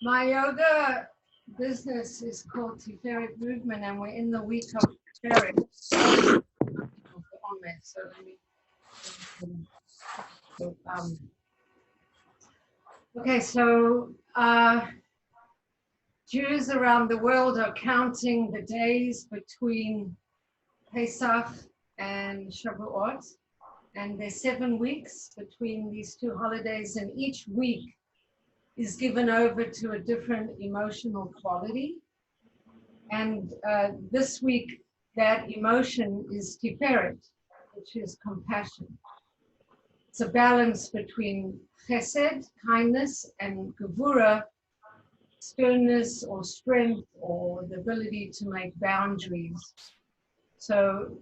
My yoga business is called Tiferet Movement, and we're in the week of Tiferet. So okay, so Jews around the world are counting the days between Pesach and Shavuot, and there's 7 weeks between these two holidays, and each week is given over to a different emotional quality. And this week, that emotion is Tiferet, which is compassion. It's a balance between chesed, kindness, and gevura, sternness or strength, or the ability to make boundaries. So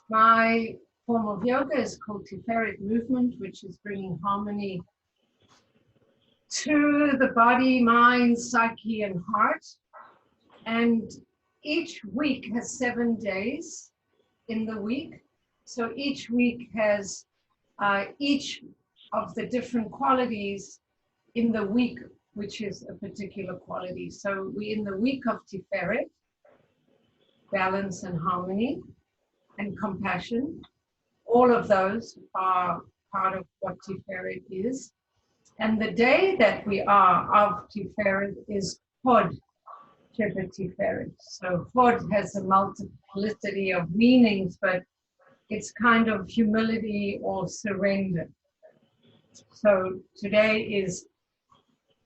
my form of yoga is called Tiferet Movement, which is bringing harmony to the body, mind, psyche, and heart. And each week has 7 days in the week. So each week has each of the different qualities in the week, which is a particular quality. So we're in the week of Tiferet, balance and harmony and compassion. All of those are part of what Tiferet is. And the day that we are of Tiferet is Hod She. So Hod has a multiplicity of meanings, but it's kind of humility or surrender. So today is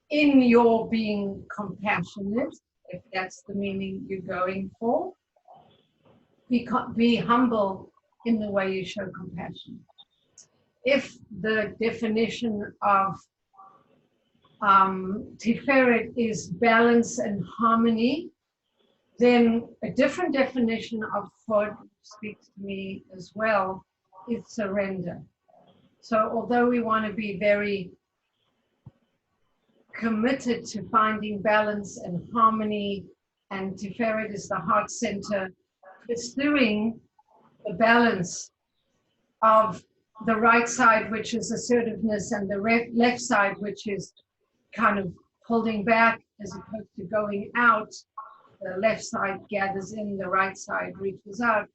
in your being compassionate, if that's the meaning you're going for. Be humble in the way you show compassion. If the definition of Tiferet is balance and harmony, then a different definition of Hod speaks to me as well, is surrender. So although we want to be very committed to finding balance and harmony, and Tiferet is the heart center, pursuing the balance of the right side, which is assertiveness, and the left side, which is kind of holding back as opposed to going out. The left side gathers in, the right side reaches out.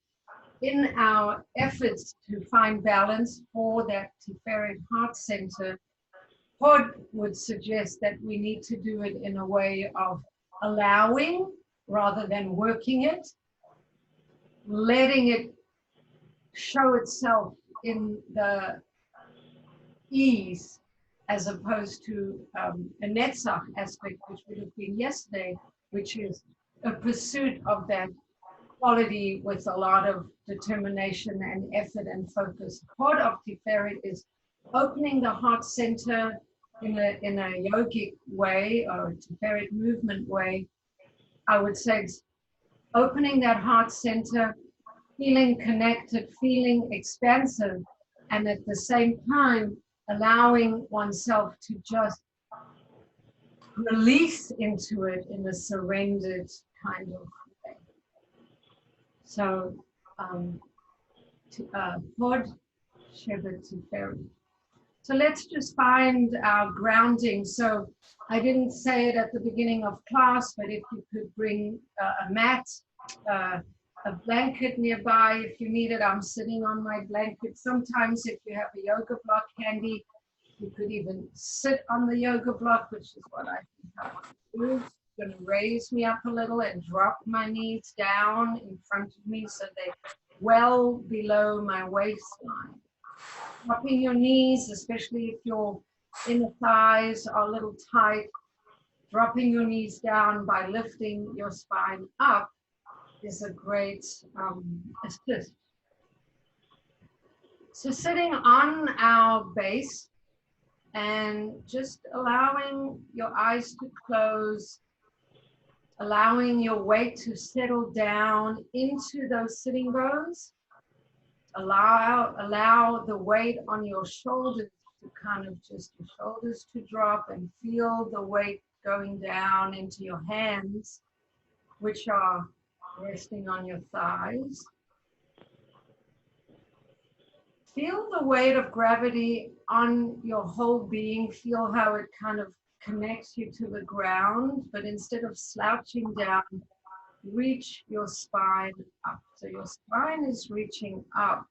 In our efforts to find balance for that Tiferet heart center, Hod would suggest that we need to do it in a way of allowing rather than working it, letting it show itself in the ease, as opposed to a netzach aspect, which would have been yesterday, which is a pursuit of that quality with a lot of determination and effort and focus. Part of Tiferet is opening the heart center in a yogic way, or a Tiferet movement way. I would say it's opening that heart center, feeling connected, feeling expansive, and at the same time allowing oneself to just release into it in a surrendered kind of way. So, Hod She. So let's just find our grounding. So I didn't say it at the beginning of class, but if you could bring a mat, a blanket nearby if you need it. I'm sitting on my blanket. Sometimes if you have a yoga block handy, you could even sit on the yoga block, which is what I think I want to do. I'm going to raise me up a little and drop my knees down in front of me so they're well below my waistline. Dropping your knees, especially if your inner thighs are a little tight, dropping your knees down by lifting your spine up is a great assist. So sitting on our base and just allowing your eyes to close, allowing your weight to settle down into those sitting bones. Allow the weight on your shoulders to kind of just your shoulders to drop, and feel the weight going down into your hands, which are resting on your thighs. Feel the weight of gravity on your whole being. Feel how it kind of connects you to the ground, but instead of slouching down, reach your spine up. So your spine is reaching up,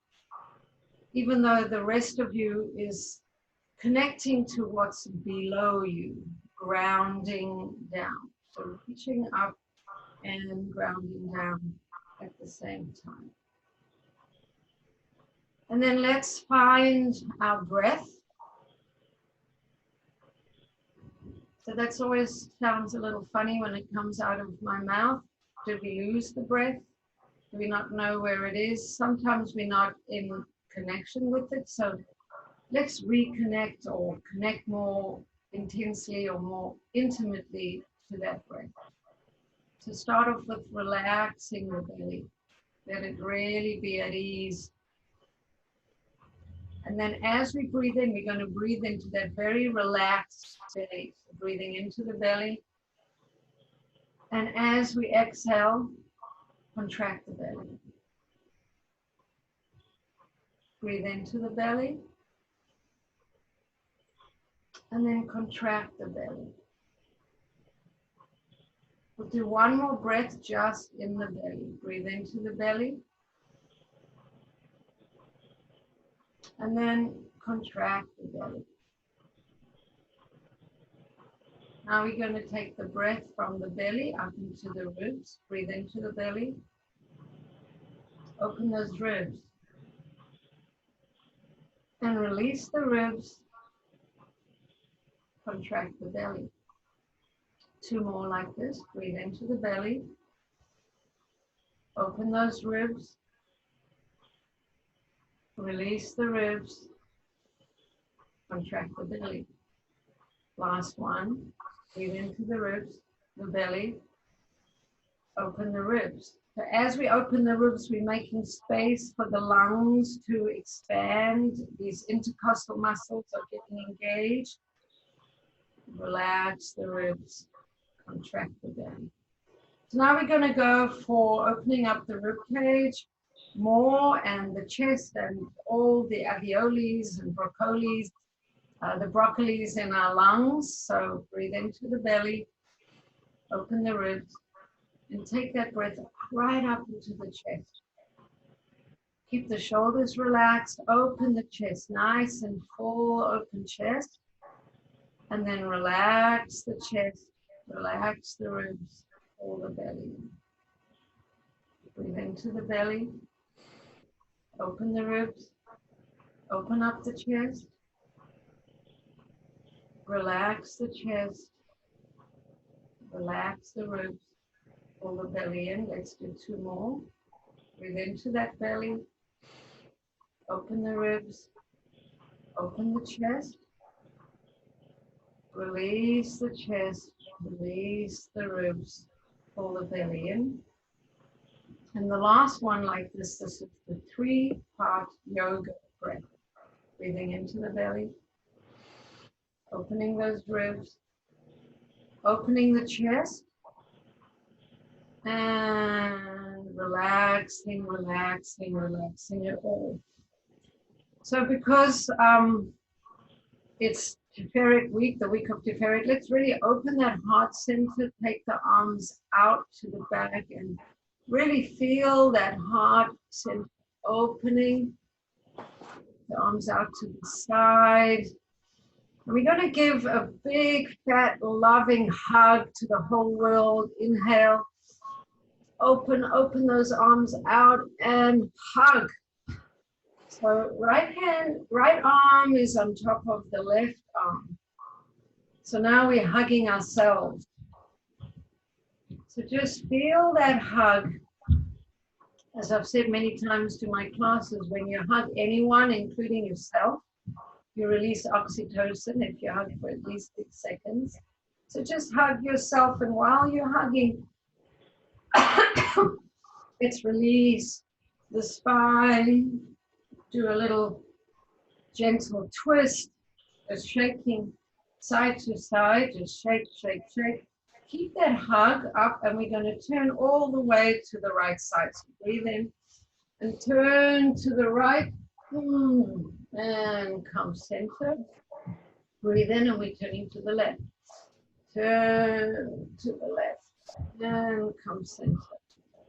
even though the rest of you is connecting to what's below you, grounding down. So reaching up and grounding down at the same time. And then let's find our breath. So that's always sounds a little funny when it comes out of my mouth. Do we lose the breath? Do we not know where it is? Sometimes we're not in connection with it. So let's reconnect or connect more intensely or more intimately to that breath. So start off with relaxing the belly. Let it really be at ease. And then as we breathe in, we're going to breathe into that very relaxed state. So breathing into the belly. And as we exhale, contract the belly. Breathe into the belly. And then contract the belly. We'll do one more breath just in the belly. Breathe into the belly. And then contract the belly. Now we're going to take the breath from the belly up into the ribs. Breathe into the belly. Open those ribs. And release the ribs. Contract the belly. Two more like this. Breathe into the belly. Open those ribs. Release the ribs. Contract the belly. Last one. Breathe into the ribs, the belly. Open the ribs. So as we open the ribs, we're making space for the lungs to expand. These intercostal muscles are getting engaged. Relax the ribs. Contract the belly. So now we're going to go for opening up the rib cage more, and the chest and all the alveoles and broccolis, the broccolis in our lungs. So breathe into the belly, open the ribs, and take that breath right up into the chest. Keep the shoulders relaxed, open the chest, nice and full, open chest. And then relax the chest, relax the ribs, pull the belly in. Breathe into the belly, open the ribs, open up the chest, relax the chest, relax the ribs, pull the belly in. Let's do two more. Breathe into that belly, open the ribs, open the chest, release the chest, release the ribs, pull the belly in. And the last one like this is the 3-part yoga breath. Breathing into the belly, opening those ribs, opening the chest, and relaxing, relaxing, relaxing it all. So because it's Tiferet week, the week of Tiferet, let's really open that heart center, take the arms out to the back and really feel that heart center opening, the arms out to the side. And we're going to give a big, fat, loving hug to the whole world. Inhale, open those arms out and hug. So right arm is on top of the left arm. So now we're hugging ourselves. So just feel that hug. As I've said many times to my classes, when you hug anyone, including yourself, you release oxytocin if you hug for at least 6 seconds. So just hug yourself, and while you're hugging, let's release the spine. Do a little gentle twist, just shaking side to side, just shake, shake, shake. Keep that hug up, and we're going to turn all the way to the right side. So breathe in and turn to the right, and come center. Breathe in, and we're turning to the left. Turn to the left and come center.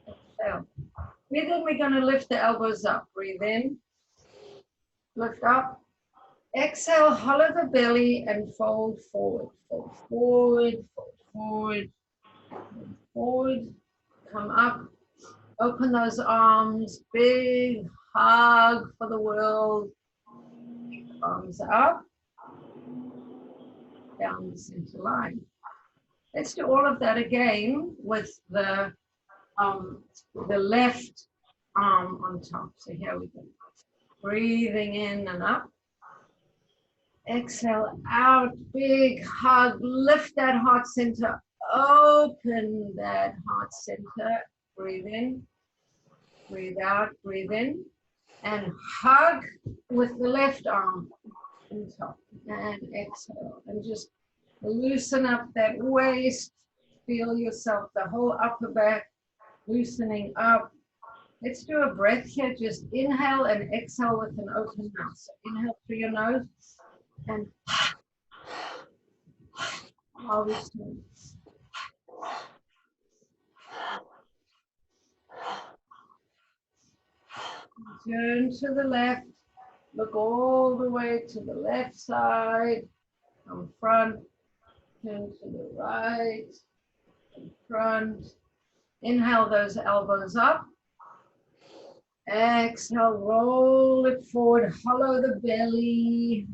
Exhale. Breathe in, we're going to lift the elbows up. Breathe in, lift up. Exhale, hollow the belly and fold forward. Fold forward, fold forward, fold forward. Come up, open those arms, big hug for the world. Arms up, down the center line. Let's do all of that again with the left arm on top. So here we go. Breathing in and up. Exhale out, big hug. Lift that heart center. Open that heart center. Breathe in. Breathe out. Breathe in. And hug with the left arm on top. And exhale. And just loosen up that waist. Feel yourself, the whole upper back loosening up. Let's do a breath here. Just inhale and exhale with an open mouth. So inhale through your nose and while we turn. Turn to the left. Look all the way to the left side. Come front. Turn to the right. Come front. Inhale those elbows up. Exhale, roll it forward, hollow the belly.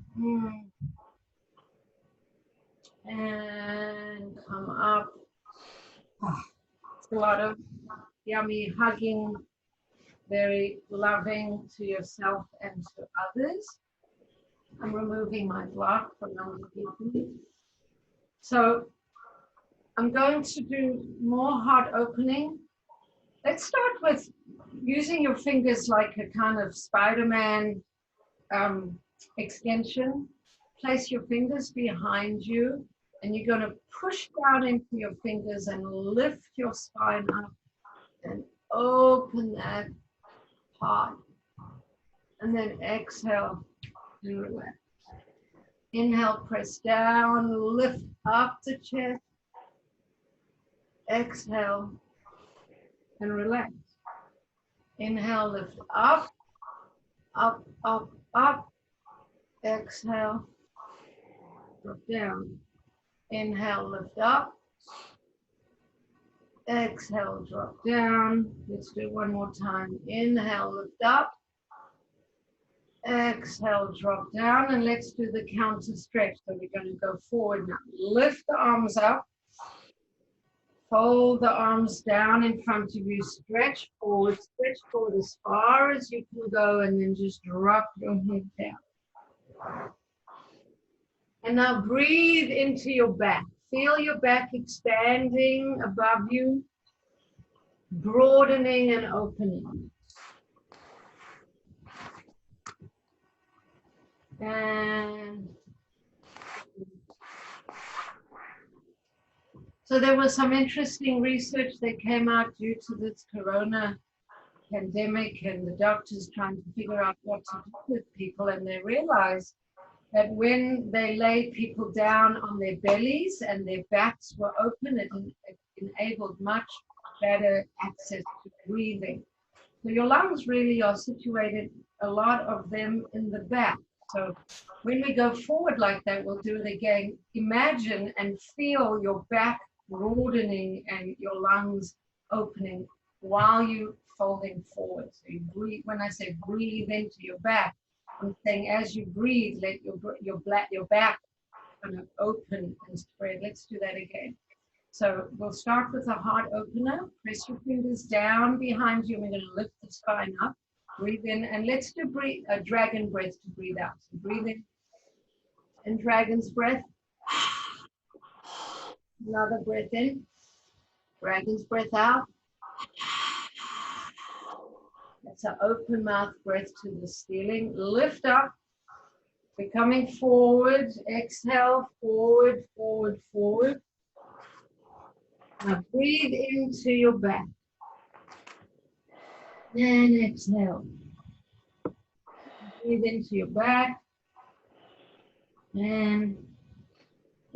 And come up. It's a lot of yummy hugging, very loving to yourself and to others. I'm removing my block from underneath me. So I'm going to do more heart opening. Let's start with using your fingers like a kind of Spider-Man extension. Place your fingers behind you, and you're going to push down into your fingers and lift your spine up and open that heart. And then exhale and relax. Inhale, press down, lift up the chest. Exhale and relax. Inhale, lift up, up, up, up. Exhale, drop down. Inhale, lift up. Exhale, drop down. Let's do one more time. Inhale, lift up. Exhale, drop down. And let's do the counter stretch. So we're going to go forward now. Lift the arms up. Fold the arms down in front of you. Stretch forward as far as you can go, and then just drop your head down. And now breathe into your back. Feel your back expanding above you, broadening and opening. And so there was some interesting research that came out due to this corona pandemic and the doctors trying to figure out what to do with people, and they realized that when they lay people down on their bellies and their backs were open, it enabled much better access to breathing. So your lungs really are situated, a lot of them in the back. So when we go forward like that, we'll do it again. Imagine and feel your back broadening and your lungs opening while you're folding forward. So you breathe. When I say breathe into your back, I'm saying as you breathe, let your back kind of open and spread. Let's do that again. So we'll start with a heart opener. Press your fingers down behind you. We're going to lift the spine up. Breathe in, and let's do a dragon breath to breathe out. So breathe in and dragon's breath. Another breath in. Dragon's breath out. That's an open mouth breath to the ceiling. Lift up. We're coming forward. Exhale, forward, forward, forward. Now breathe into your back. And exhale. Breathe into your back. And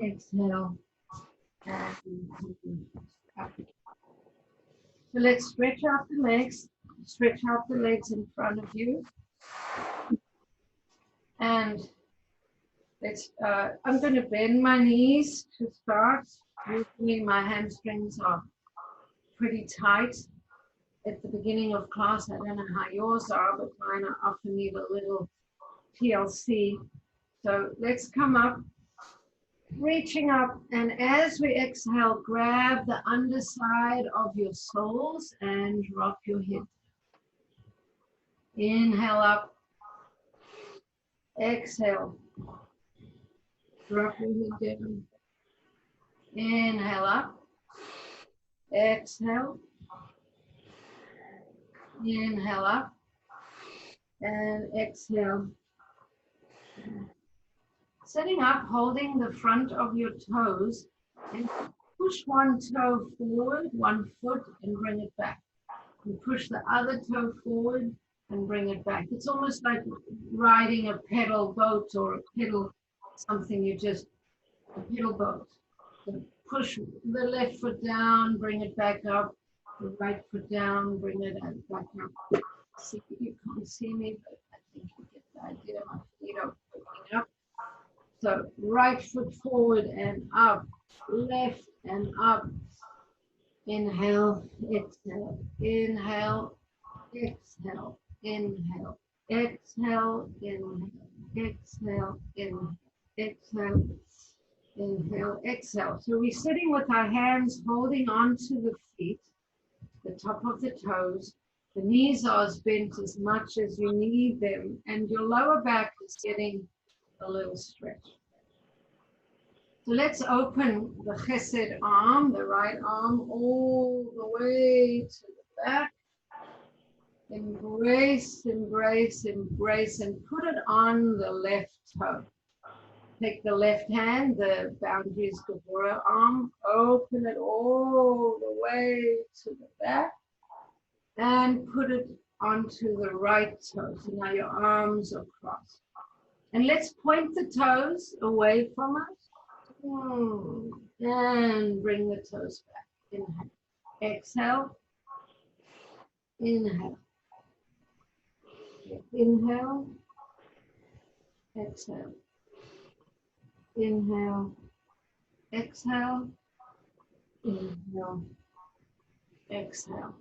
exhale. and up. So let's stretch out the legs. Stretch out the legs in front of you. And let's, I'm going to bend my knees to start. Usually my hamstrings are pretty tight at the beginning of class. I don't know how yours are, but mine often need a little TLC. So let's come up, reaching up, and as we exhale, grab the underside of your soles and drop your head. Inhale up, exhale, drop your head down. Inhale up, exhale, inhale up, and exhale. Sitting up, holding the front of your toes, and push one toe forward, 1 foot, and bring it back. And push the other toe forward and bring it back. It's almost like riding a pedal boat or a pedal something, a pedal boat. So push the left foot down, bring it back up, the right foot down, bring it back up. See, you can't see me, but I think you get the idea. My feet are poking up. So right foot forward and up, left and up. Inhale, exhale, inhale, exhale, inhale, exhale, inhale, exhale, inhale, exhale, inhale, exhale. So we're sitting with our hands holding onto the feet, the top of the toes. The knees are as bent as much as you need them, and your lower back is getting a little stretch. So let's open the chesed arm, the right arm, all the way to the back. Embrace, embrace, embrace, and put it on the left toe. Take the left hand, the boundaries Gevura arm, open it all the way to the back, and put it onto the right toe. So now your arms are crossed. And let's point the toes away from us. And bring the toes back. Inhale. Exhale. Inhale. Inhale. Exhale. Inhale. Exhale. Inhale. Exhale.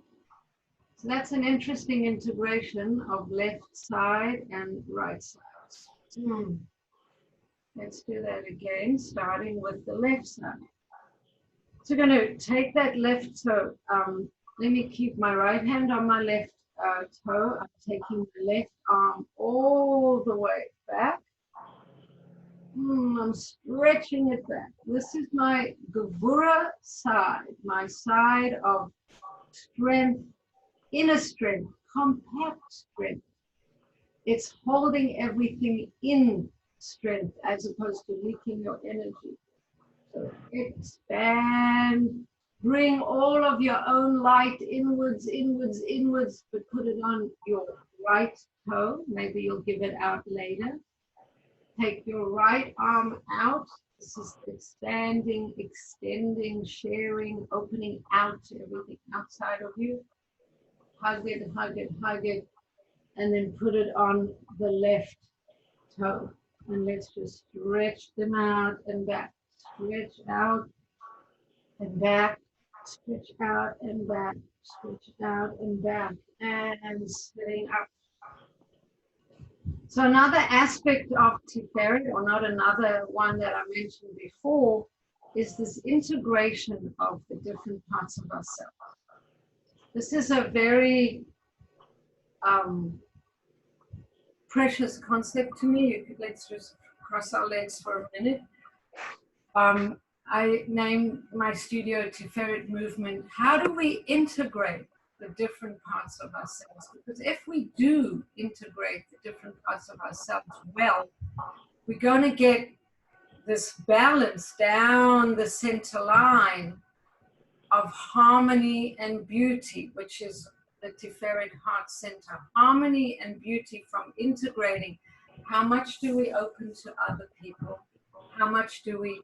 So that's an interesting integration of left side and right side. Let's do that again, starting with the left side. So we're going to take that left toe. Let me keep my right hand on my left toe. I'm taking the left arm all the way back. I'm stretching it back. This is my Gevura side, my side of strength, inner strength, compact strength. It's holding everything in strength as opposed to leaking your energy. So expand, bring all of your own light inwards, inwards, inwards, but put it on your right toe. Maybe you'll give it out later. Take your right arm out. This is expanding, extending, sharing, opening out to everything outside of you. Hug it, hug it, hug it. And then put it on the left toe. And let's just stretch them out and back. Stretch out and back. Stretch out and back. Stretch out and back. And sitting up. So another aspect of Tiferet, or not another one that I mentioned before, is this integration of the different parts of ourselves. This is a very precious concept to me. Let's just cross our legs for a minute. I named my studio Tiferet Movement. How do we integrate the different parts of ourselves? Because if we do integrate the different parts of ourselves well, we're going to get this balance down the center line of harmony and beauty, which is the Tiferet Heart Center. Harmony and beauty from integrating. How much do we open to other people? How much do we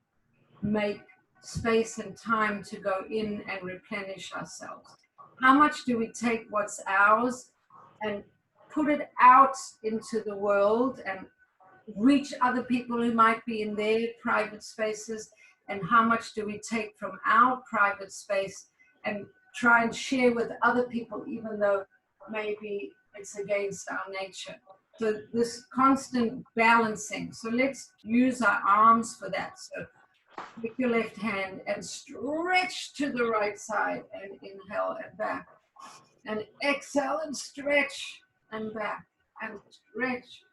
make space and time to go in and replenish ourselves? How much do we take what's ours and put it out into the world and reach other people who might be in their private spaces? And how much do we take from our private space and try and share with other people, even though maybe it's against our nature? So this constant balancing. So let's use our arms for that. So take your left hand and stretch to the right side and inhale and back. And exhale and stretch and back and stretch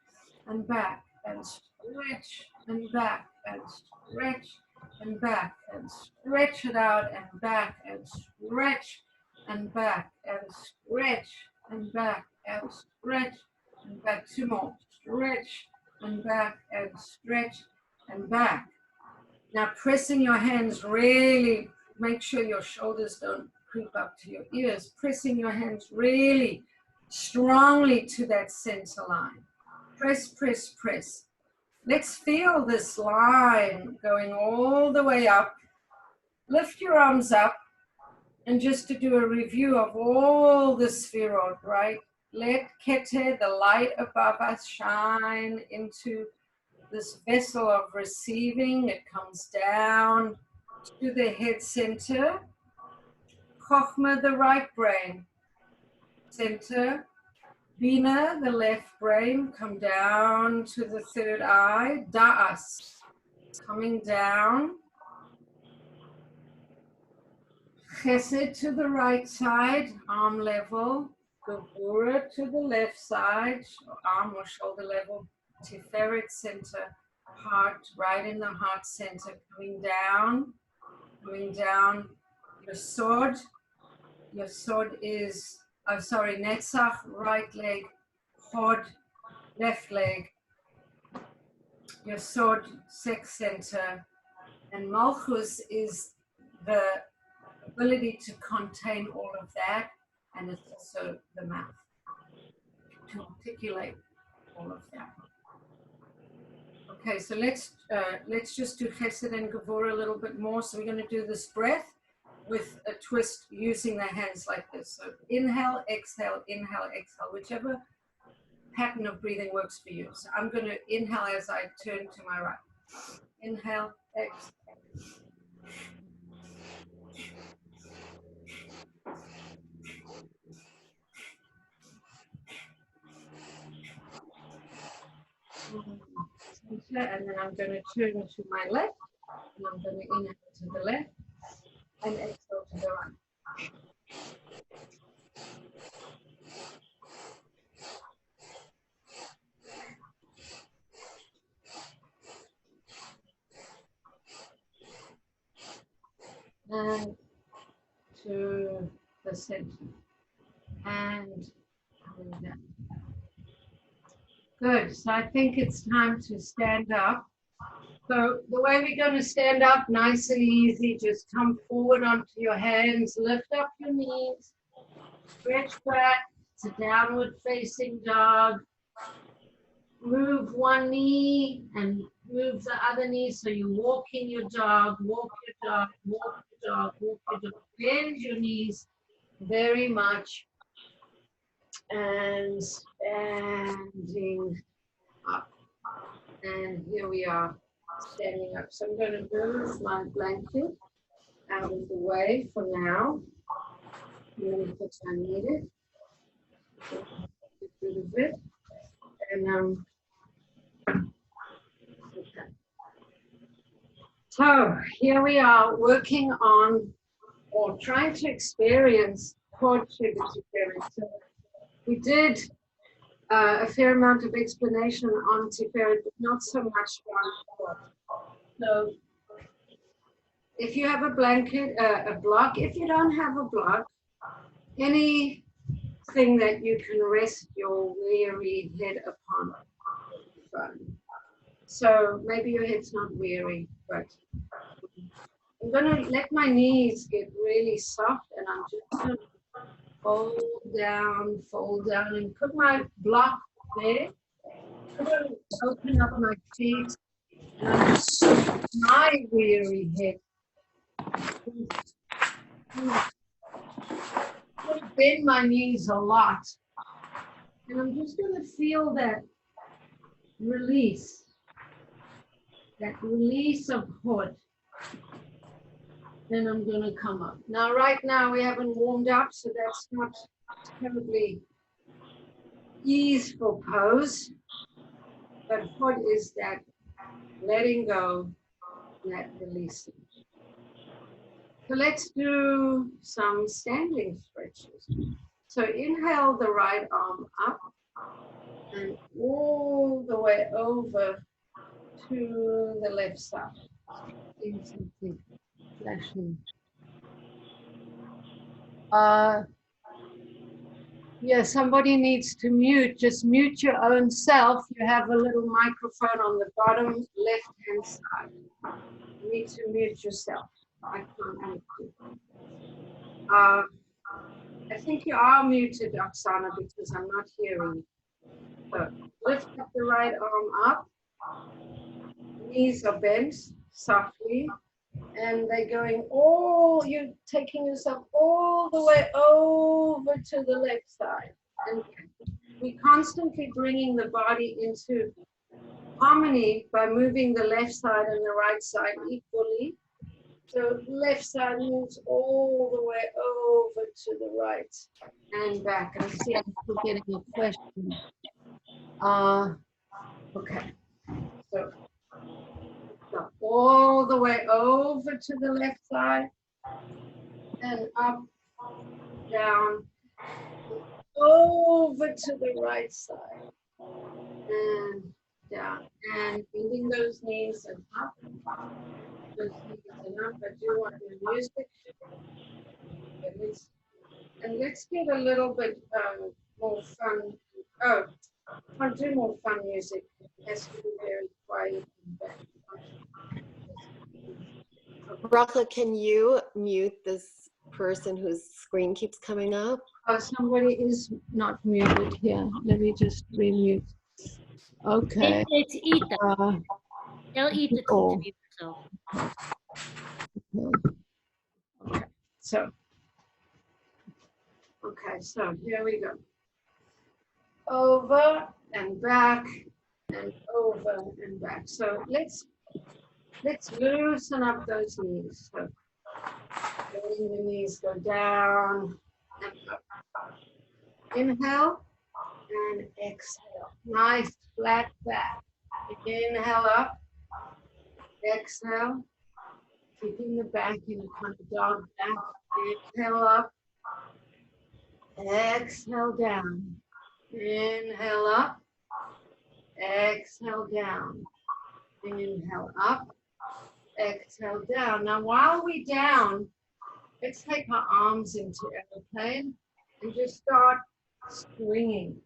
and back and stretch and back and stretch and back and stretch it out and back and stretch and back and stretch and back and stretch and back. Two more. Stretch and back and stretch and back. Now pressing your hands, really make sure your shoulders don't creep up to your ears. Pressing your hands really strongly to that center line. Press, press, press. Let's feel this line going all the way up. Lift your arms up, and just to do a review of all the Sfirot, right? Let Keter, the light above us, shine into this vessel of receiving. It comes down to the head center. Chokhmah, the right brain center. Bina, the left brain, come down to the third eye. Da'as, coming down. Chesed to the right side, arm level. Gevura to the left side, arm or shoulder level. Tiferet center, heart, right in the heart center, coming down. Your sword is, Netzach, right leg, Hod, left leg. Your sword, sex center, and Malchus is the ability to contain all of that, and it's also the mouth to articulate all of that. Okay, so let's just do Chesed and Gevura a little bit more. So we're going to do this breath with a twist using the hands like this. So inhale, exhale, whichever pattern of breathing works for you. So I'm going to inhale as I turn to my right. Inhale, exhale. And then I'm going to turn to my left, and I'm going to inhale to the left and exhale to the right. And to the center and coming down. Good. So I think it's time to stand up. So the way we're going to stand up, nice and easy, just come forward onto your hands, lift up your knees, stretch back. It's a downward facing dog. Move one knee and move the other knee. So you're walking your dog, walk your dog, walk your dog, walk your dog. Bend your knees very much and standing up. And here we are standing up. So I'm going to move my blanket out of the way for now. If I need it. Get rid of it. And okay. So here we are working on or trying to experience Hod She. So we did a fair amount of explanation on Tiferet, but not so much on Hod. So if you have a blanket, a block, if you don't have a block, anything that you can rest your weary head upon. So maybe your head's not weary, but I'm going to let my knees get really soft, and I'm just going to fold down, and put my block there. I'm going to open up my feet, and I'm just my weary head I'm going to bend my knees a lot. And I'm just going to feel that release of Hod. Then I'm going to come up. Now, right now, we haven't warmed up, so that's not terribly easeful pose. But Hod is that letting go, that releasing. So let's do some standing stretches. So inhale the right arm up and all the way over to the left side. Something flashing. Yeah, somebody needs to mute. Just mute your own self. You have a little microphone on the bottom left-hand side. You need to mute yourself. I can't mute you. I think you are muted, Oksana, because I'm not hearing you. So lift up the right arm up. Knees are bent softly. And they're going you're taking yourself all the way over to the left side. And we're constantly bringing the body into harmony by moving the left side and the right side equally. So left side moves all the way over to the right and back. I see I'm still getting a question. Okay. So all the way over to the left side and up, down, over to the right side and down, and bending those knees and up. Those knees and up. I do want the music. And let's get a little bit more fun. Oh, I'll do more fun music. It has to be very quiet and back. Bracha, can you mute this person whose screen keeps coming up? Oh, somebody is not muted here. Let me just remute. Okay. It's Ethan. Tell Ethan to mute himself. Okay. So here we go. Over and back and over and back. So let's loosen up those knees. So letting the knees go down and up. Inhale and exhale. Nice flat back. Inhale up. Exhale. Keeping the back in a kind of dog back. Inhale up. Exhale down. Inhale up. Exhale down. Inhale up. Exhale down. Now while we're down, let's take our arms into airplane and just start swinging.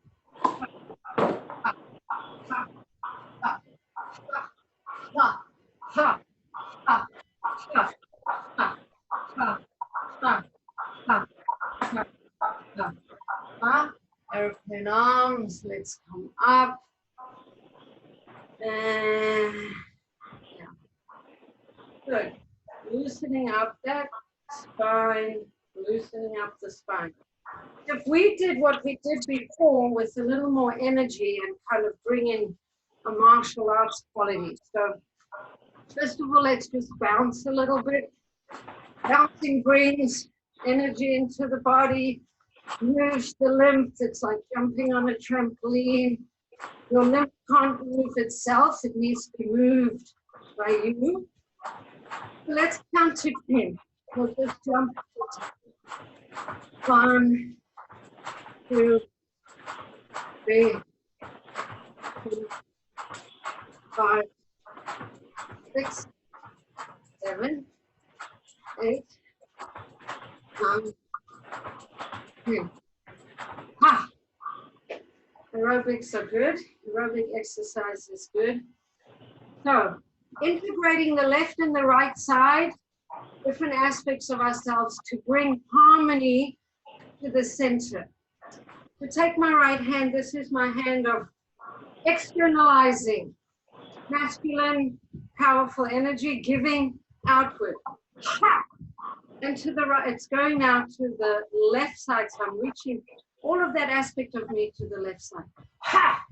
Airplane arms, let's come up. And yeah. Good. Loosening up that spine, loosening up the spine. If we did what we did before with a little more energy and kind of bring in a martial arts quality. So first of all, let's just bounce a little bit. Bouncing brings energy into the body, moves the lymph. It's like jumping on a trampoline. Your lymph can't move itself. It needs to be moved by you. So let's count to 10. We'll just jump. 1, 2, 3, 4, 5, 6, 7, 8, 9, 10. Ha! Aerobics are good. Aerobic exercise is good. So, integrating the left and the right side, different aspects of ourselves to bring harmony to the center. To take my right hand, this is my hand of externalizing masculine, powerful energy, giving outward. Ha! And to the right, it's going now to the left side. So I'm reaching all of that aspect of me to the left side. Ha!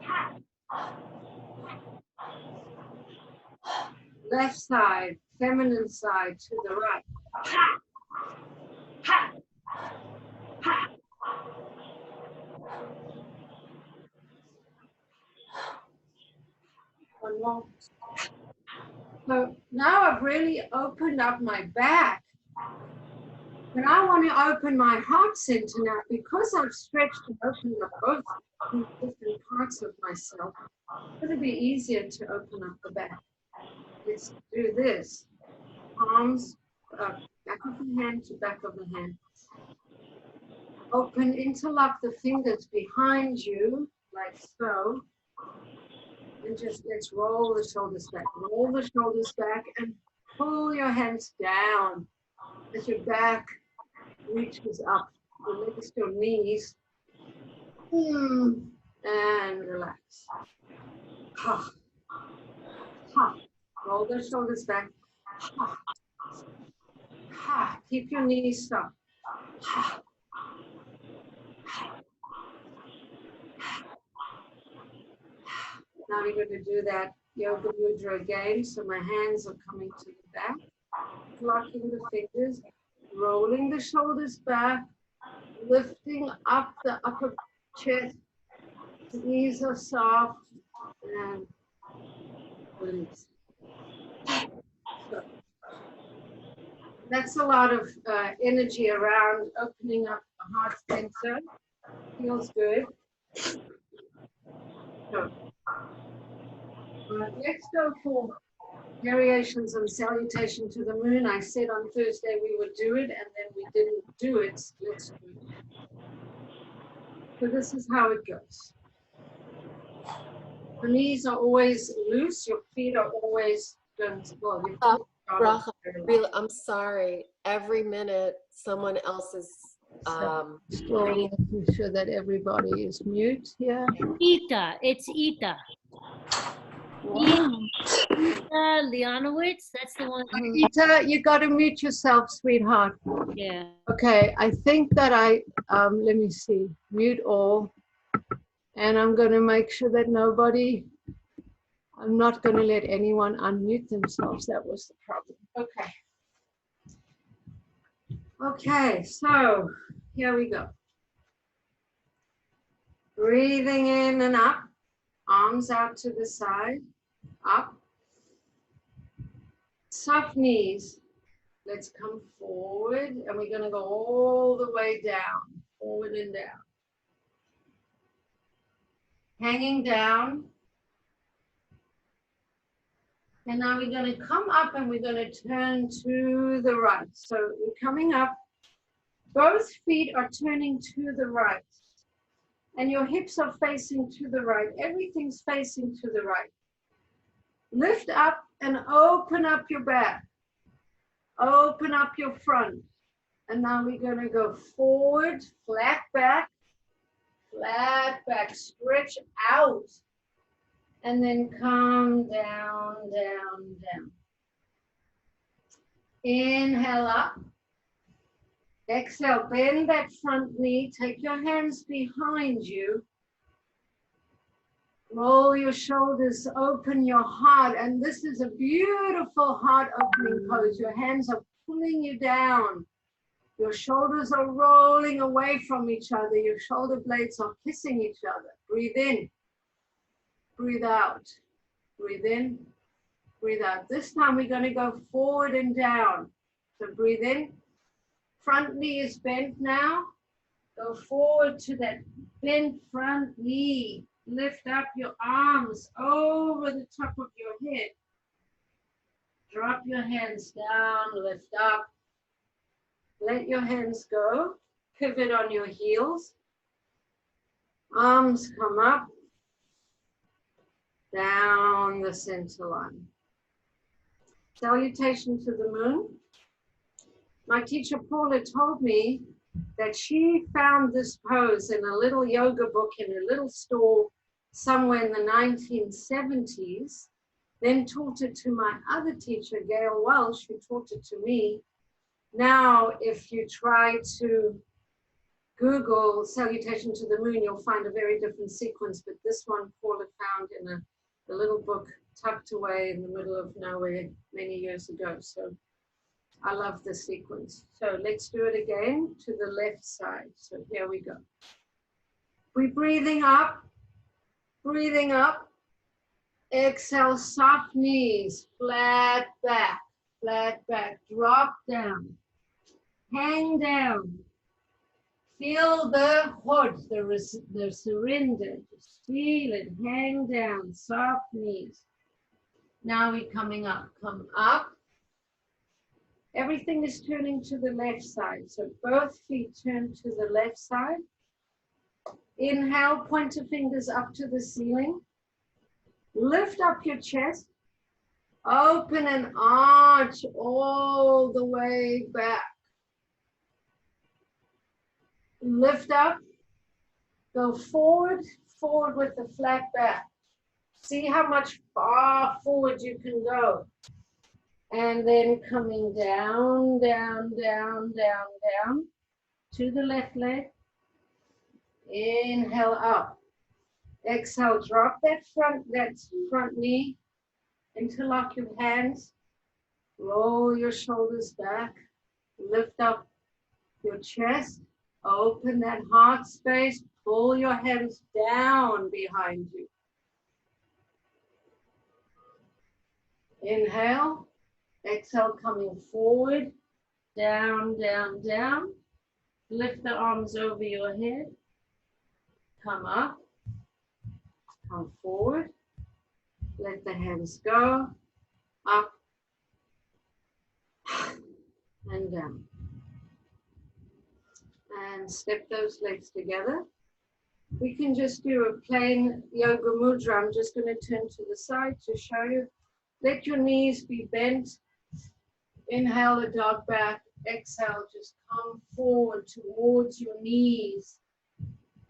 Ha! Left side, feminine side to the right. Ha! Ha! Ha! One more. So now I've really opened up my back. And I want to open my heart center now because I've stretched and opened up both these different parts of myself. It'll be easier to open up the back. Let's do this. Palms up, back of the hand to back of the hand. Open, interlock the fingers behind you, like so. And just let's roll the shoulders back. Roll the shoulders back and pull your hands down as your back reaches up. Release your knees. And relax. Ha. Ha. Roll the shoulders back. Ha. Ha. Keep your knees stuck. Ha. Now we're going to do that yoga mudra again. So my hands are coming to the back, locking the fingers, rolling the shoulders back, lifting up the upper chest. The knees are soft and release. So that's a lot of energy around opening up the heart center. Feels good. So, let's go for variations on salutation to the moon. I said on Thursday we would do it, and then we didn't do it. Let's do it. So this is how it goes. The knees are always loose. Your feet are always going to go. Bracha, really, I'm sorry. Every minute, someone else is. Still making sure that everybody is mute here. Ita. It's Ita. Ita Leonowitz. That's the one. Ita, you got to mute yourself, sweetheart. Yeah. Okay, I think that let me see, mute all. And I'm going to make sure that I'm not going to let anyone unmute themselves. That was the problem. Okay. Okay, so here we go. Breathing in and up, arms out to the side, up. Soft knees. Let's come forward, and we're going to go all the way down, forward and down. Hanging down. And now we're going to come up and we're going to turn to the right. So we're coming up. Both feet are turning to the right. And your hips are facing to the right. Everything's facing to the right. Lift up and open up your back. Open up your front. And now we're going to go forward, flat back, stretch out. And then come down, down, down. Inhale up. Exhale, bend that front knee. Take your hands behind you. Roll your shoulders, open your heart. And this is a beautiful heart opening pose. Your hands are pulling you down. Your shoulders are rolling away from each other. Your shoulder blades are kissing each other. Breathe in. Breathe out. Breathe in. Breathe out. This time we're going to go forward and down. So breathe in. Front knee is bent now. Go forward to that bent front knee. Lift up your arms over the top of your head. Drop your hands down, lift up. Let your hands go. Pivot on your heels. Arms come up. Down the center line. Salutation to the moon. My teacher Paula told me that she found this pose in a little yoga book in a little store somewhere in the 1970s. then taught it to my other teacher, Gail Welsh, who taught it to me. Now, if you try to Google Salutation to the Moon, you'll find a very different sequence, but this one Paula found in a little book tucked away in the middle of nowhere many years ago. So I love this sequence. So let's do it again to the left side. So here we go. We're breathing up, breathing up. Exhale, soft knees, flat back, drop down, hang down. Feel the Hod, the surrender. Just feel it, hang down, soft knees. Now we're coming up, come up. Everything is turning to the left side. So both feet turn to the left side. Inhale, pointer fingers up to the ceiling. Lift up your chest. Open and arch all the way back. Lift up. Go forward, forward with the flat back. See how much far forward you can go. And then coming down, down, down, down, down to the left leg. Inhale up. Exhale, drop that front knee. Interlock your hands. Roll your shoulders back. Lift up your chest. Open that heart space. Pull your hands down behind you. Inhale. Exhale, coming forward. Down, down, down. Lift the arms over your head. Come up. Come forward. Let the hands go. Up. And down. And step those legs together. We can just do a plain yoga mudra. I'm just going to turn to the side to show you. Let your knees be bent. Inhale the dog back. Exhale, just come forward towards your knees.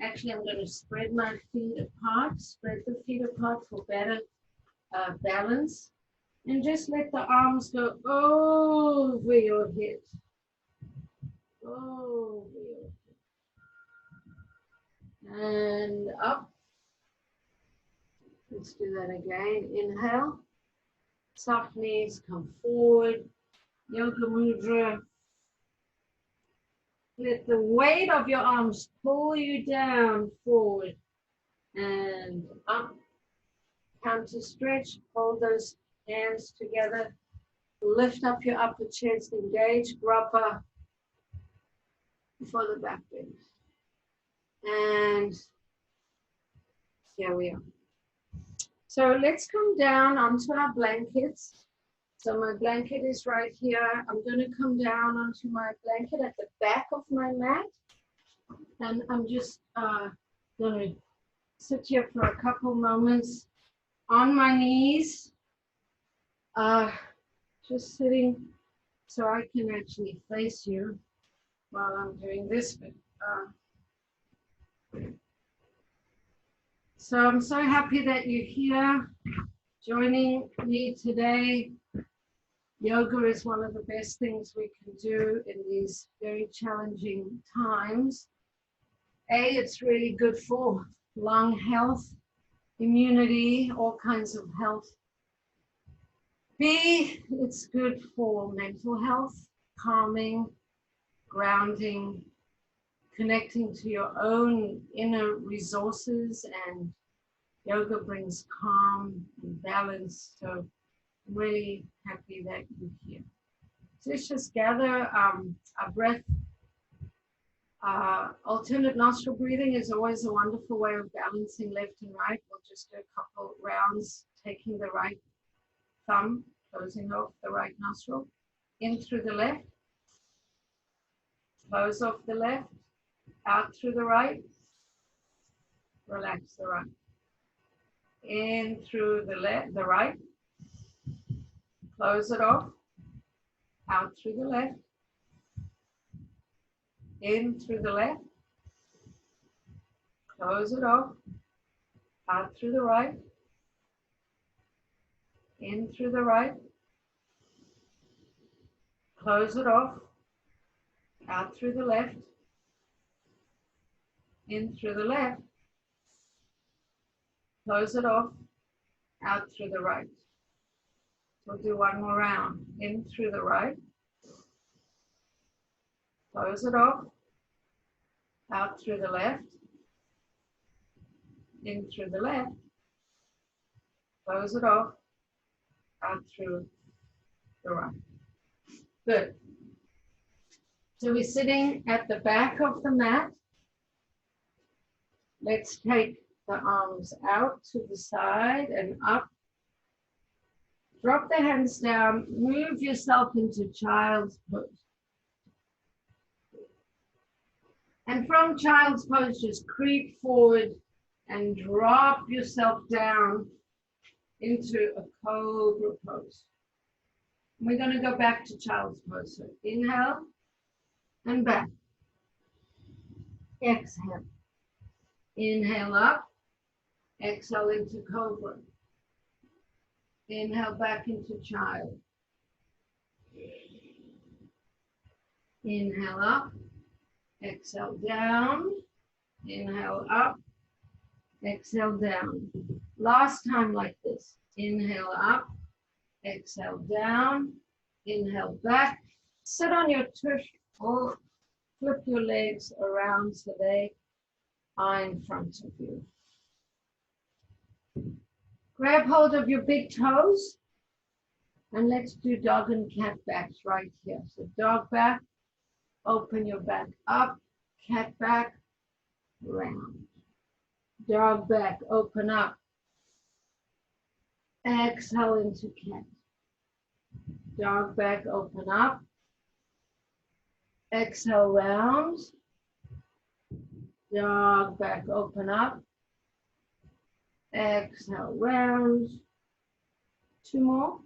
Actually, I'm going to spread my feet apart. Spread the feet apart for better balance. And just let the arms go over your head. Over your head. And up. Let's do that again. Inhale. Soft knees, come forward. Yoga mudra. Let the weight of your arms pull you down, forward and up. Counter stretch. Hold those hands together. Lift up your upper chest. Engage grappa for the back bend. And here we are. So let's come down onto our blankets. So my blanket is right here. I'm going to come down onto my blanket at the back of my mat. And I'm just going to sit here for a couple moments on my knees. Just sitting so I can actually face you while I'm doing this. So I'm so happy that you're here joining me today. Yoga is one of the best things we can do in these very challenging times. A, it's really good for lung health, immunity, all kinds of health. B, it's good for mental health, calming, grounding, connecting to your own inner resources, and yoga brings calm and balance. So I'm really happy that you're here. So let's just gather our breath. Alternate nostril breathing is always a wonderful way of balancing left and right. We'll just do a couple rounds, taking the right thumb, closing off the right nostril, in through the left, close off the left, out through the right, relax the right, in through the left, the right, close it off, out through the left, in through the left, close it off, out through the right, In through the right. Close it off. Out through the left. In through the left. Close it off. Out through the right. We'll do one more round. In through the right. Close it off. Out through the left. In through the left. Close it off. Out through the right. Good. So we're sitting at the back of the mat. Let's take the arms out to the side and up. Drop the hands down. Move yourself into child's pose. And from child's pose, just creep forward and drop yourself down into a cobra pose. We're going to go back to child's pose. So inhale and back. Exhale. Inhale up. Exhale into cobra. Inhale back into child. Inhale up. Exhale down. Inhale up. Exhale down. Last time like this. Inhale up. Exhale down. Inhale back. Sit on your tush or flip your legs around so they are in front of you. Grab hold of your big toes and let's do dog and cat backs right here. So dog back, open your back up, cat back, round. Dog back, open up. Exhale into cat. Dog back, open up. Exhale, round. Dog back, open up. Exhale, round. Two more.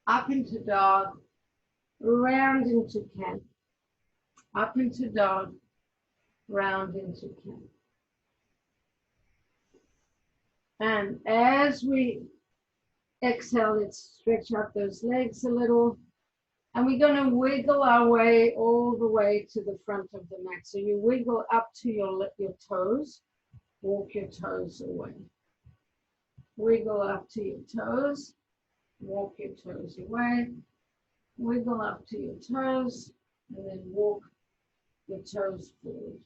Up into dog. Round into cat. Up into dog. Round into cat. And as we exhale, let's stretch out those legs a little. And we're going to wiggle our way all the way to the front of the mat. So you wiggle up to your toes. Walk your toes away. Wiggle up to your toes. Walk your toes away. Wiggle up to your toes. And then walk your toes forward.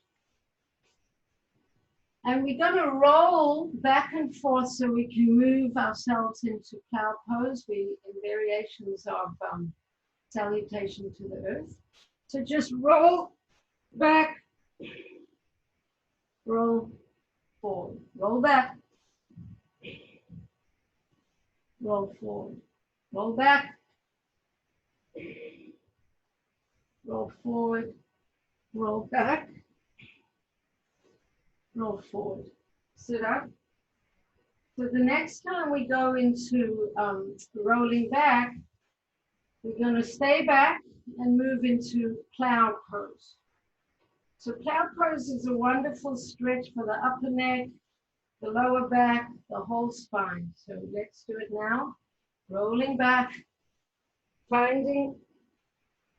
And we're going to roll back and forth so we can move ourselves into plow pose. We in variations of salutation to the earth. So just roll back, roll forward, roll back, roll forward, roll back, roll forward, roll back, roll forward. Sit up. So the next time we go into rolling back, we're going to stay back and move into plow pose. So plow pose is a wonderful stretch for the upper neck, the lower back, the whole spine. So let's do it now. Rolling back, finding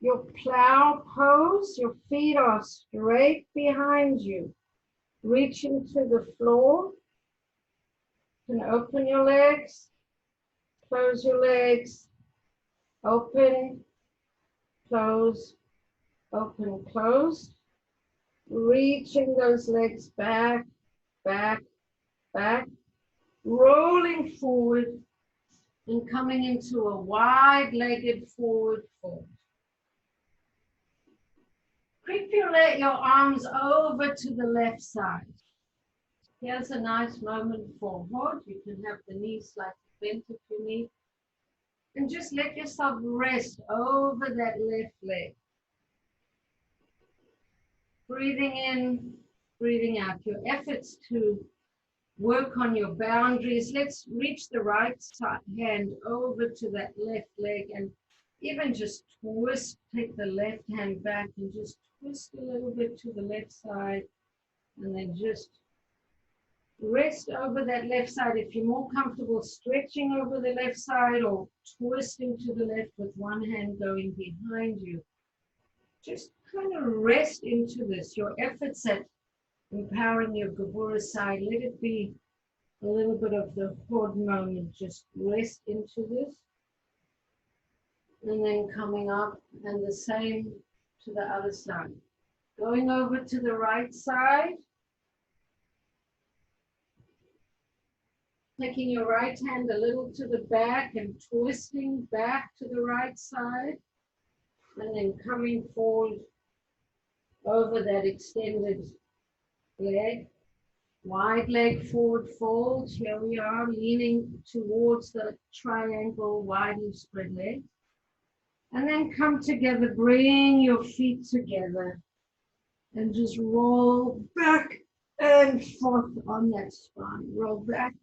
your plow pose. Your feet are straight behind you. Reaching to the floor. You can open your legs, close your legs. Open, close, open, close. Reaching those legs back, back, back. Rolling forward and coming into a wide-legged forward fold. Creep your arms over to the left side. Here's a nice moment for Hod. You can have the knees slightly bent if you need. And just let yourself rest over that left leg. Breathing in, breathing out. Your efforts to work on your boundaries. Let's reach the right hand over to that left leg and even just twist. Take the left hand back and just twist a little bit to the left side. And then just Rest over that left side. If you're more comfortable stretching over the left side or twisting to the left with one hand going behind you, just kind of rest into this. Your efforts at empowering your Gevurah side, let it be a little bit of the Hod moment. Just rest into this. And then coming up, and the same to the other side. Going over to the right side. Taking your right hand a little to the back and twisting back to the right side. And then coming forward over that extended leg. Wide leg forward fold. Here we are, leaning towards the triangle, widely spread leg. And then come together, bring your feet together and just roll back and forth on that spine. Roll back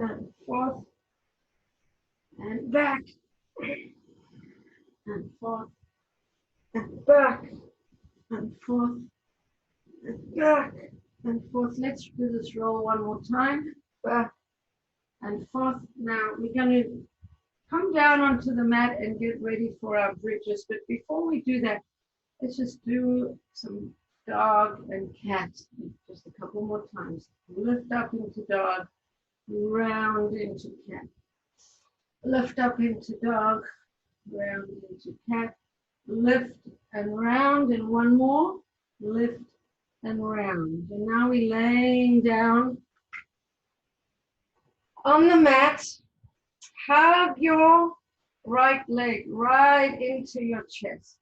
and forth and back and forth and back and forth and back and forth. Let's do this roll one more time. Back and forth. Now we're going to come down onto the mat and get ready for our bridges. But before we do that, let's just do some dog and cat. Just a couple more times. Lift up into dog, round into cat. Lift up into dog, round into cat. Lift and round, and one more. Lift and round. And now we're laying down on the mat. Hug your right leg right into your chest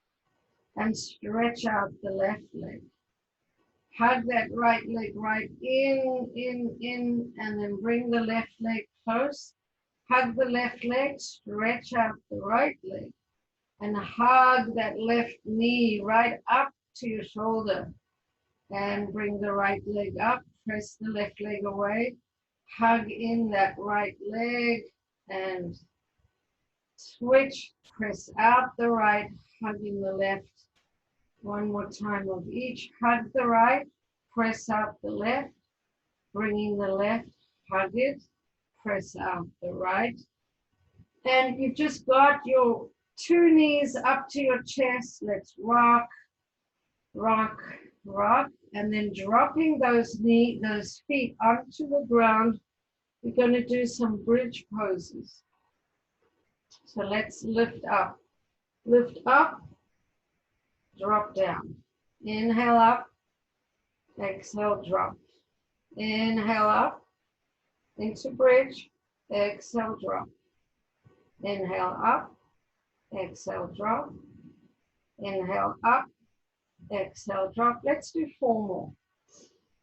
and stretch out the left leg. Hug that right leg right in, and then bring the left leg close. Hug the left leg, stretch out the right leg, and hug that left knee right up to your shoulder. And bring the right leg up, press the left leg away, hug in that right leg, and switch, press out the right, hugging the left. One more time of each. Hug the right, press out the left, bringing the left, hug it, press out the right. And you've just got your two knees up to your chest. Let's rock, rock, rock. And then dropping those feet onto the ground, we're going to do some bridge poses. So let's lift up, drop down. Inhale up, exhale, drop. Inhale up into bridge, exhale, drop. Inhale up, exhale, drop. Inhale up, exhale, drop. Let's do 4 more.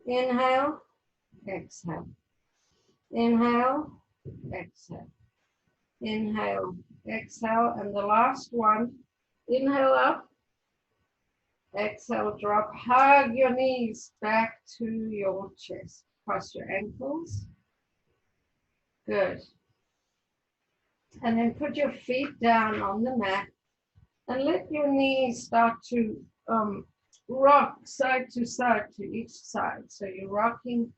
Inhale, exhale. Inhale, exhale. Inhale, exhale. And the last one, inhale up, exhale, drop. Hug your knees back to your chest. Cross your ankles. Good. And then put your feet down on the mat and let your knees start to rock side to each side. So you're rocking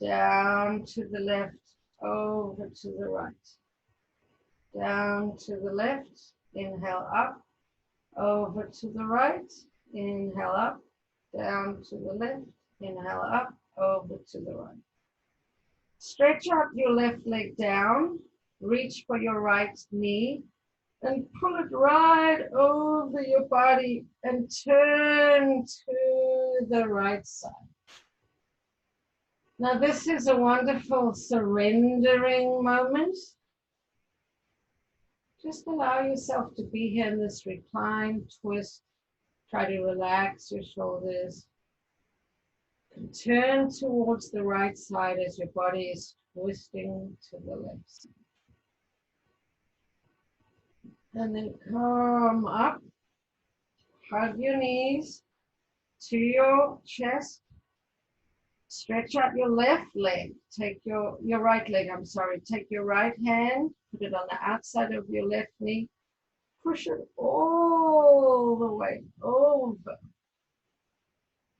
down to the left, over to the right. Down to the left, inhale up, over to the right, inhale up, down to the left, inhale up, over to the right. Stretch out your left leg down, reach for your right knee, and pull it right over your body and turn to the right side. Now this is a wonderful surrendering moment. Just allow yourself to be here in this recline, twist, try to relax your shoulders. And turn towards the right side as your body is twisting to the left side. And then come up, hug your knees to your chest. Stretch out your left leg. Take your right leg, Take your right hand, put it on the outside of your left knee. Push it all the way over.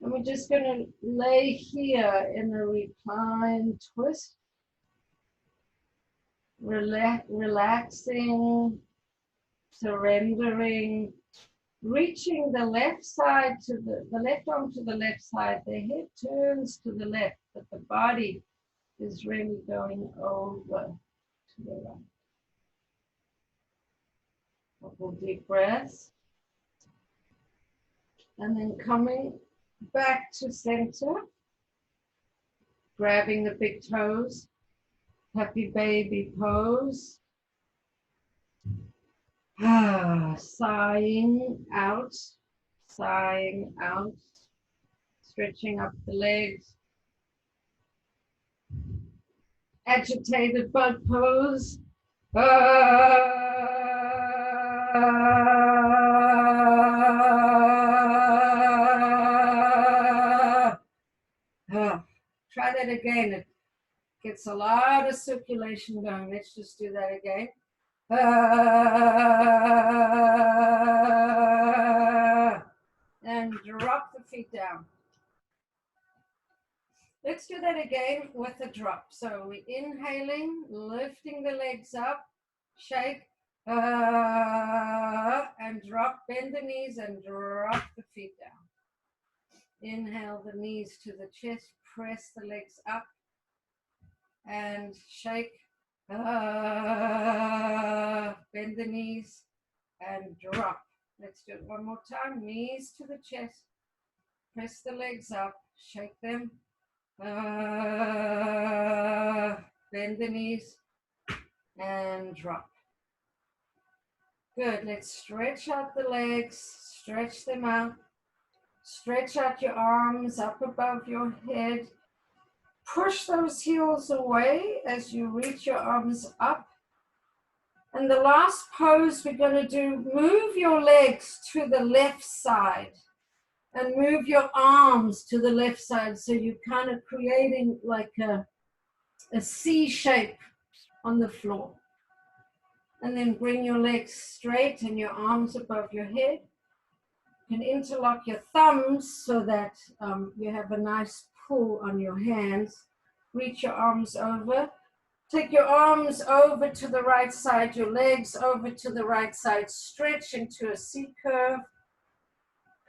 And we're just going to lay here in a reclined twist, relaxing, surrendering, reaching the left side to the left arm to the left side. The head turns to the left, but the body is really going over to the right. Couple deep breaths. And then coming back to center, grabbing the big toes, happy baby pose. Sighing out, stretching up the legs. Agitated bug pose. Try that again. It gets a lot of circulation going. Let's just do that again. And drop the feet down. Let's do that again with a drop. So we're inhaling, lifting the legs up, shake, and drop, bend the knees and drop the feet down. Inhale the knees to the chest, press the legs up and shake, bend the knees and drop. Let's do it one more time. Knees to the chest, press the legs up, shake them, bend the knees and drop. Good. Let's stretch out the legs, stretch them out. Stretch out your arms up above your head. Push those heels away as you reach your arms up. And the last pose we're going to do, move your legs to the left side and move your arms to the left side. So you're kind of creating like a C shape on the floor. And then bring your legs straight and your arms above your head. You can interlock your thumbs so that you have a nice pull on your hands. Reach your arms over. Take your arms over to the right side, your legs over to the right side. Stretch into a C curve.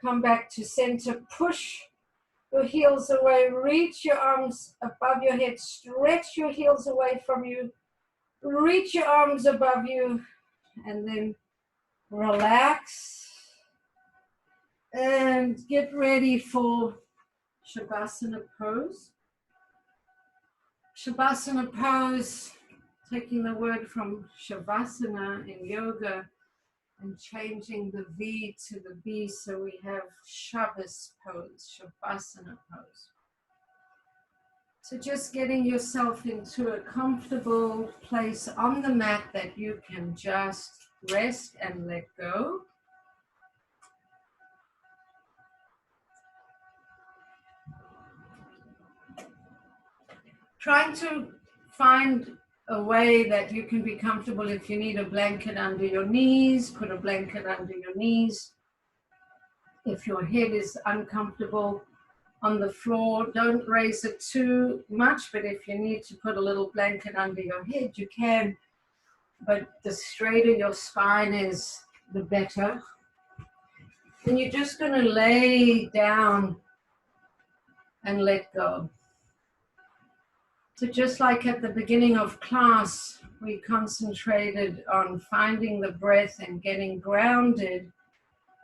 Come back to center. Push your heels away. Reach your arms above your head. Stretch your heels away from you. Reach your arms above you. And then relax. And get ready for Shavasana pose. Shavasana pose, taking the word from Shavasana in yoga and changing the V to the B, so we have Shabbos pose, Shavasana pose. So just getting yourself into a comfortable place on the mat that you can just rest and let go. Trying to find a way that you can be comfortable. If you need a blanket under your knees, put a blanket under your knees. If your head is uncomfortable on the floor, don't raise it too much, but if you need to put a little blanket under your head, you can. But the straighter your spine is, the better. And you're just going to lay down and let go. So just like at the beginning of class, we concentrated on finding the breath and getting grounded.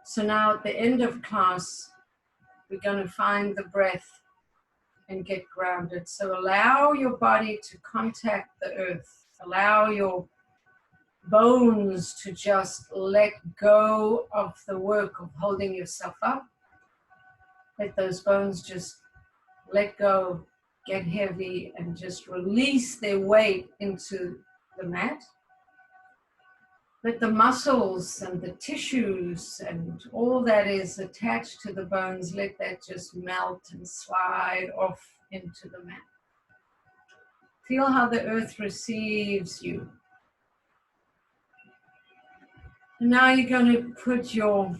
So now at the end of class, we're going to find the breath and get grounded. So allow your body to contact the earth. Allow your bones to just let go of the work of holding yourself up. Let those bones just let go, get heavy, and just release their weight into the mat. Let the muscles and the tissues and all that is attached to the bones, let that just melt and slide off into the mat. Feel how the earth receives you. And now you're going to put your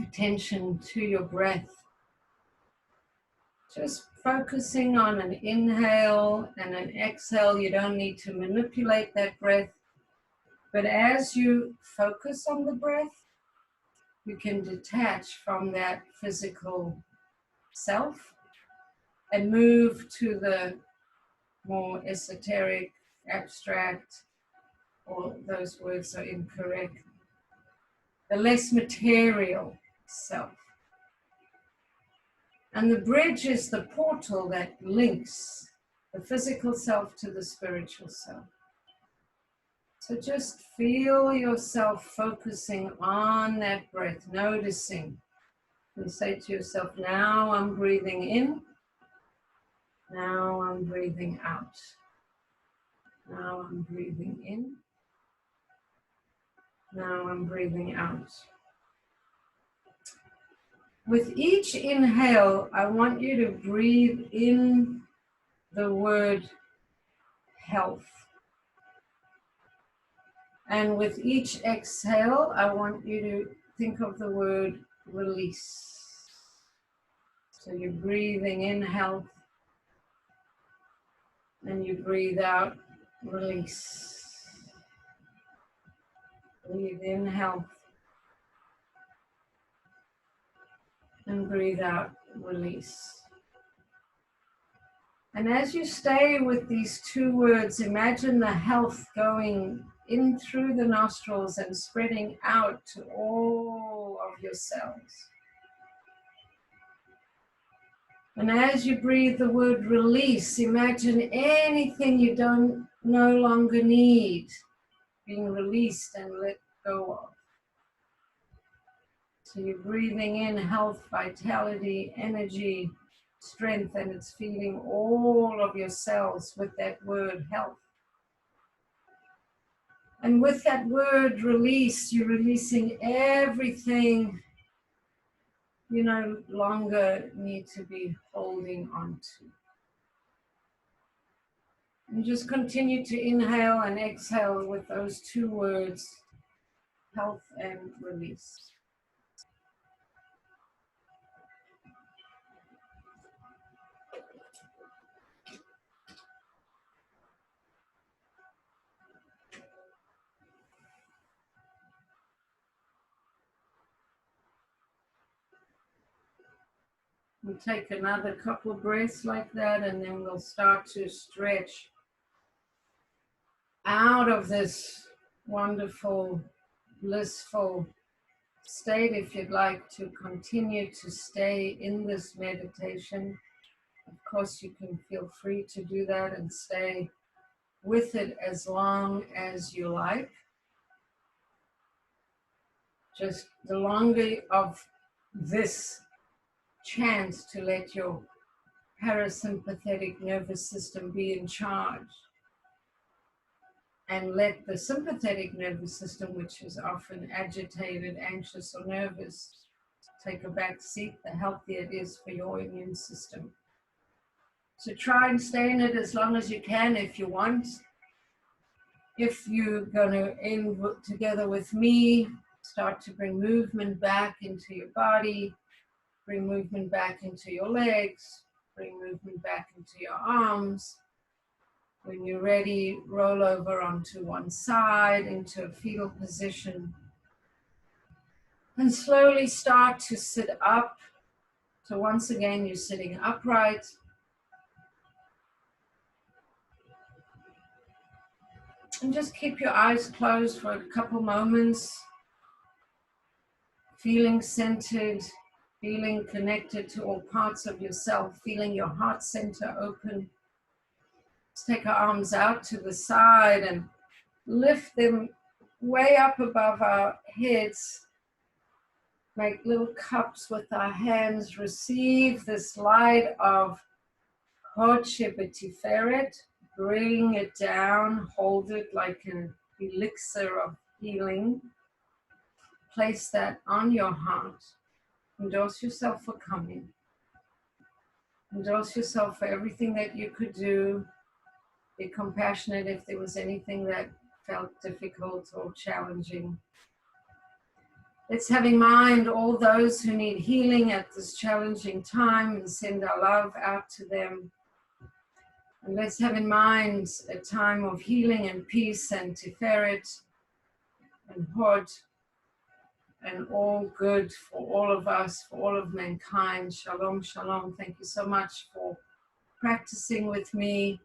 attention to your breath. Just focusing on an inhale and an exhale. You don't need to manipulate that breath. But as you focus on the breath, you can detach from that physical self and move to the more esoteric, abstract, or those words are incorrect, the less material self. And the bridge is the portal that links the physical self to the spiritual self. So just feel yourself focusing on that breath, noticing. And say to yourself, now I'm breathing in, now I'm breathing out. Now I'm breathing in, now I'm breathing out. With each inhale, I want you to breathe in the word health. And with each exhale, I want you to think of the word release. So you're breathing in health, and you breathe out release. Breathe in health, and breathe out release. And as you stay with these two words, imagine the health going in through the nostrils and spreading out to all of your cells. And as you breathe the word release, imagine anything you don't no longer need being released and let go of. So you're breathing in health, vitality, energy, strength, and it's feeding all of your cells with that word health. And with that word release, you're releasing everything you no longer need to be holding on to. And just continue to inhale and exhale with those two words, health and release. We'll take another couple of breaths like that, and then we'll start to stretch out of this wonderful, blissful state. If you'd like to continue to stay in this meditation, of course you can feel free to do that and stay with it as long as you like. Just the longer of this chance to let your parasympathetic nervous system be in charge, and let the sympathetic nervous system, which is often agitated, anxious, or nervous, take a back seat, the healthier it is for your immune system. So try and stay in it as long as you can if you want. If you're going to end together with me, start to bring movement back into your body, bring movement back into your legs, bring movement back into your arms. When you're ready, roll over onto one side into a fetal position. And slowly start to sit up. So once again, you're sitting upright. And just keep your eyes closed for a couple moments. Feeling centered, feeling connected to all parts of yourself, feeling your heart center open. Let's take our arms out to the side and lift them way up above our heads. Make little cups with our hands. Receive this light of Hod She Tiferet. Bring it down. Hold it like an elixir of healing. Place that on your heart. Endorse yourself for coming. Endorse yourself for everything that you could do. Be compassionate if there was anything that felt difficult or challenging. Let's have in mind all those who need healing at this challenging time and send our love out to them. And let's have in mind a time of healing and peace and Tiferet and Hod and all good for all of us, for all of mankind. Shalom, shalom. Thank you so much for practicing with me.